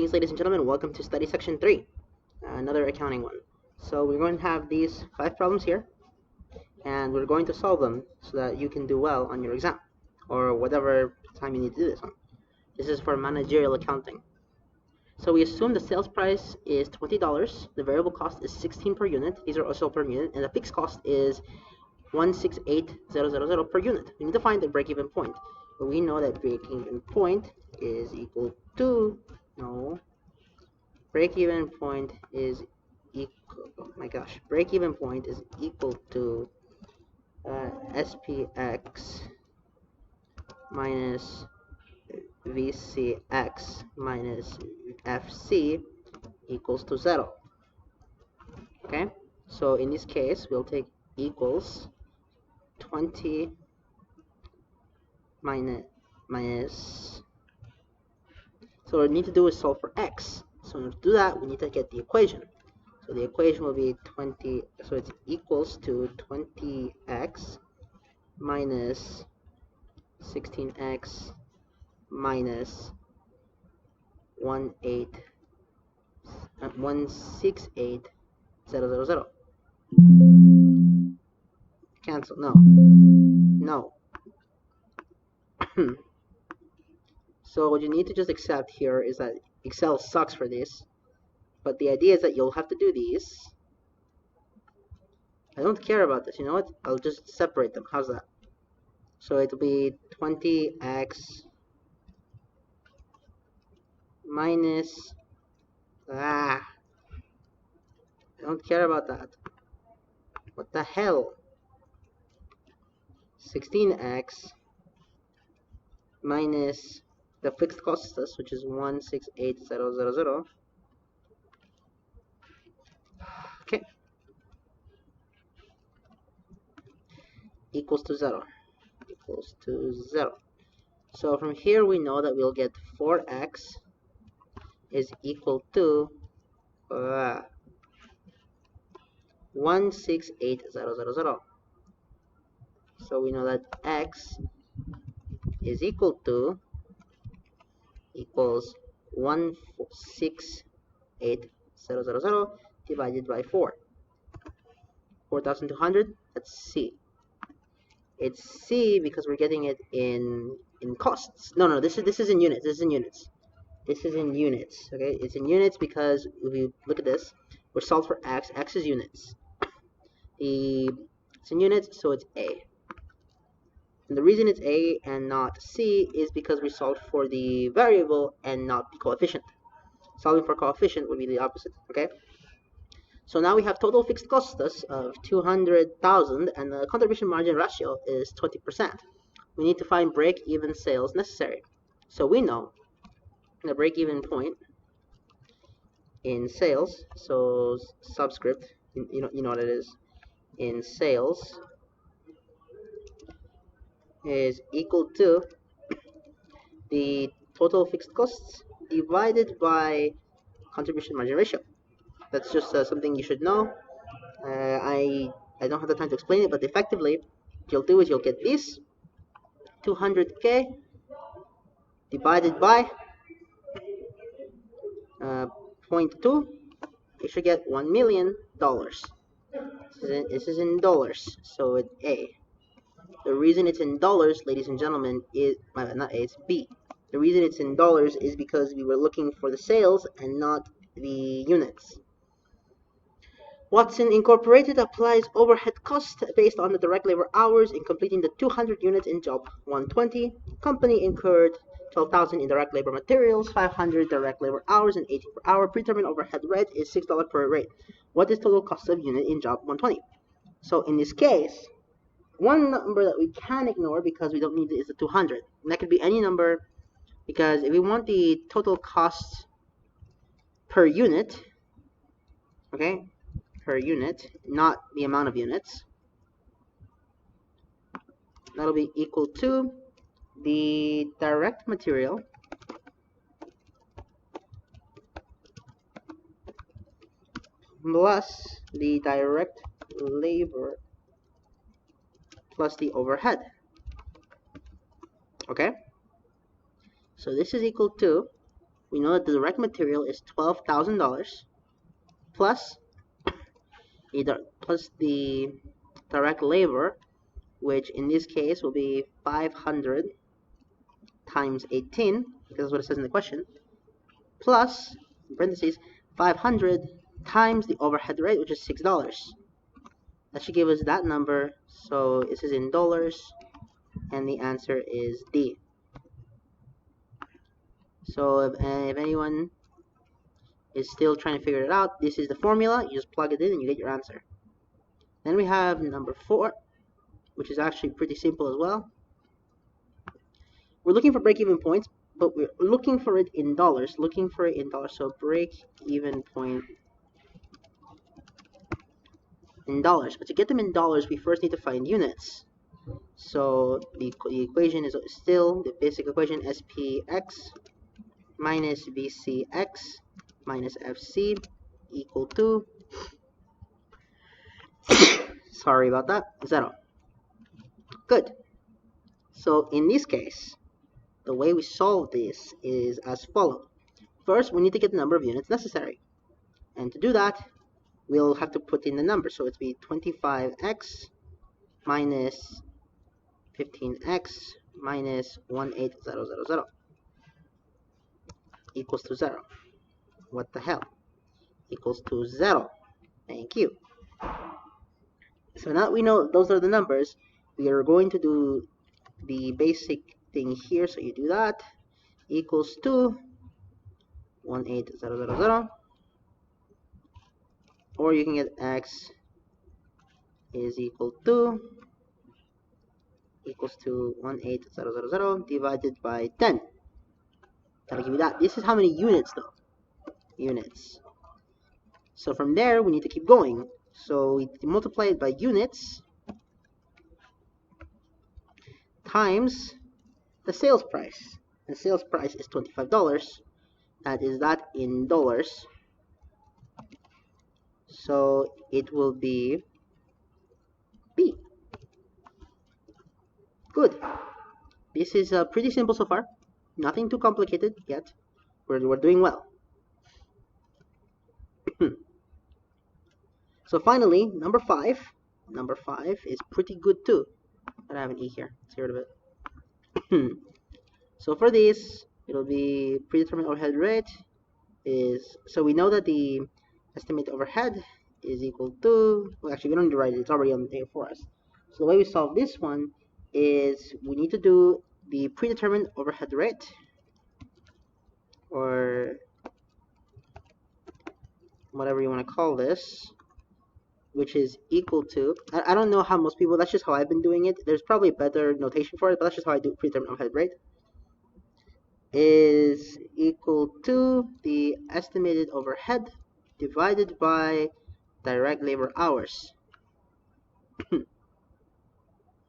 Greetings, ladies and gentlemen. Welcome to study section 3, another accounting one. So we're going to have these 5 problems here, and we're going to solve them so that you can do well on your exam, or whatever time you need to do this on. This is for managerial accounting. So we assume the sales price is $20, the variable cost is 16 per unit, these are also per unit, and the fixed cost is 168,000 per unit. We need to find the break-even point. We know that break-even point is equal to, break-even point is break-even point is equal to SPX minus VCX minus FC equals to 0. Okay, so in this case we'll take equals 20 minus, so what we need to do is solve for x. So to do that, we need to get the equation. So the equation will be 20, so it's equals to 20x minus 16x minus 168,000. Cancel. No. So what you need to just accept here is that Excel sucks for this, but the idea is that you'll have to do these. I don't care about this. You know what? I'll just separate them. How's that? So it'll be 20x minus, I don't care about that. What the hell? 16x minus the fixed cost, which is 168,000. Okay. Equals to 0. Equals to 0. So from here we know that we'll get 4x is equal to 168,000. So we know that x is equals 168,000 divided by 4. 4,200. That's C. It's C because we're getting it in costs. No, this is in units. This is in units. Okay, it's in units because if you look at this, we're solved for x. X is units. It's in units, so it's A. And the reason it's A and not C is because we solved for the variable and not the coefficient. Solving for coefficient would be the opposite. Okay. So now we have total fixed costs of 200,000 and the contribution margin ratio is 20%. We need to find break-even sales necessary. So we know the break-even point in sales, so subscript, you know what it is, in sales is equal to the total fixed costs divided by contribution margin ratio. That's just something you should know. I don't have the time to explain it, but effectively what you'll do is you'll get this 200k divided by 0.2. You should get $1 million. This is in dollars, so it's A. The reason it's in dollars, ladies and gentlemen, is not A, it's B. The reason it's in dollars is because we were looking for the sales and not the units. Watson Incorporated applies overhead cost based on the direct labor hours in completing the 200 units in job 120. Company incurred 12,000 in direct labor materials, 500 direct labor hours, and 18 per hour. Predetermined overhead rate is $6 per rate. What is total cost of unit in job 120? So in this case, one number that we can ignore because we don't need it is the 200. And that could be any number, because if we want the total cost per unit, okay, per unit, not the amount of units, that'll be equal to the direct material plus the direct labor plus the overhead. Okay, so this is equal to we know that the direct material is $12,000 plus the direct labor, which in this case will be 500 times 18, because that's what it says in the question, plus, in parentheses, 500 times the overhead rate, which is $6. That should give us that number, so this is in dollars, and the answer is D. So if anyone is still trying to figure it out, this is the formula. You just plug it in and you get your answer. Then we have number 4, which is actually pretty simple as well. We're looking for break-even points, but we're looking for it in dollars. So break-even point in dollars. But to get them in dollars, we first need to find units. So the equation is still the basic equation: SPX minus VCX minus FC equal to, sorry about that, 0. Good. So in this case, the way we solve this is as follows. First, we need to get the number of units necessary. And to do that, we'll have to put in the number. So it's be 25x minus 15x minus 18000 equals to 0. What the hell? Equals to 0. Thank you. So now that we know those are the numbers, we are going to do the basic thing here. So you do that, equals to 18000, or you can get x is equals to 18000 divided by 10. That'll give you that. This is how many units though. Units. So from there we need to keep going. So we multiply it by units times the sales price. The sales price is $25. That is that in dollars. So it will be B. Good. This is pretty simple so far. Nothing too complicated yet. We're doing well. So finally, number 5. Number 5 is pretty good too. But I have an E here. Let's get rid of it. So for this, it'll be predetermined overhead rate is, so we know that the estimated overhead is equal to, well actually we don't need to write it, it's already on there for us. So the way we solve this one is we need to do the predetermined overhead rate, or whatever you want to call this, which is equal to, I don't know how most people, that's just how I've been doing it. There's probably a better notation for it, but that's just how I do predetermined overhead rate, is equal to the estimated overhead divided by direct labor hours.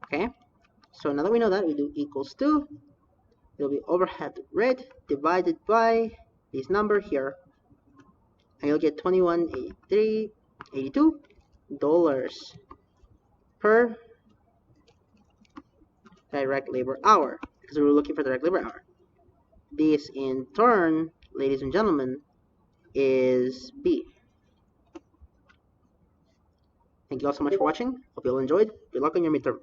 Okay, so now that we know that, we do equals to, it'll be overhead rate divided by this number here, and you'll get $21.82 per direct labor hour, because we were looking for direct labor hour. This in turn, ladies and gentlemen, is B. Thank you all so much for watching. Hope you all enjoyed. Good luck on your midterm.